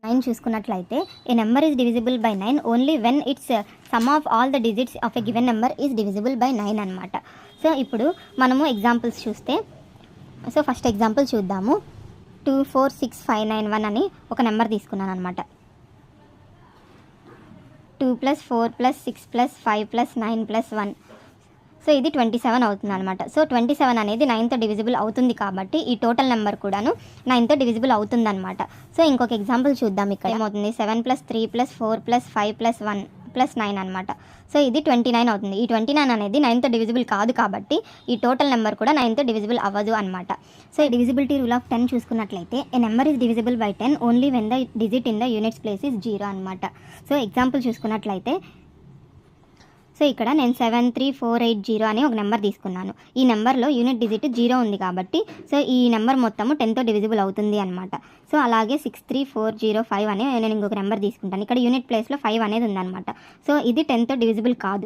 9 చూసుకున్నట్లయితే a number is divisible by 9 only when its sum of all the digits of a given number is divisible by 9 అనమాట. So ఇప్పుడు మనము examples చూస్తే, so first example చూద్దాము. 246591 అని ఒక number తీసుకున్నాను అనమాట. 2 + 4 + 6 + 5 + 9 + 1, సో ఇది 27 అవుతుంది అనమాట. సో 27 అనేది 9తో డివిజిబుల్ అవుతుంది కాబట్టి ఈ టోటల్ నెంబర్ కూడాను 9తో డివిజిబుల్ అవుతుంది అనమాట. సో ఇంకొక ఎగ్జాంపుల్ చూద్దాం. ఇక్కడ ఏమవుతుంది, 7 + 3 + 4 + 5 + 1 + 9 అనమాట. సో ఇది 29 అవుతుంది. ఈ 29 అనేది 9తో డివిజిబుల్ కాదు కాబట్టి ఈ టోటల్ నెంబర్ కూడా 9తో డివిజిబుల్ అవ్వదు అనమాట. సో ఈ డివిజిబిలిటీ రూల్ ఆఫ్ 10 చూసుకున్నట్లయితే a number is divisible by 10 only when the digit in the units place is 0 అనమాట. సో ఎగ్జాంపుల్ చూసుకున్నట్లయితే, సో ఇక్కడ నేను 73480 అని ఒక నెంబర్ తీసుకున్నాను. ఈ నెంబర్లో యూనిట్ డిజిట్ 0 ఉంది కాబట్టి సో ఈ నెంబర్ మొత్తము 10తో డివిజిబుల్ అవుతుంది అనమాట. సో అలాగే 63405 అని నేను ఇంకొక నెంబర్ తీసుకుంటాను. ఇక్కడ యూనిట్ ప్లేస్లో 5 అనేది ఉందన్నమాట. సో ఇది 10తో డివిజిబుల్ కాదు.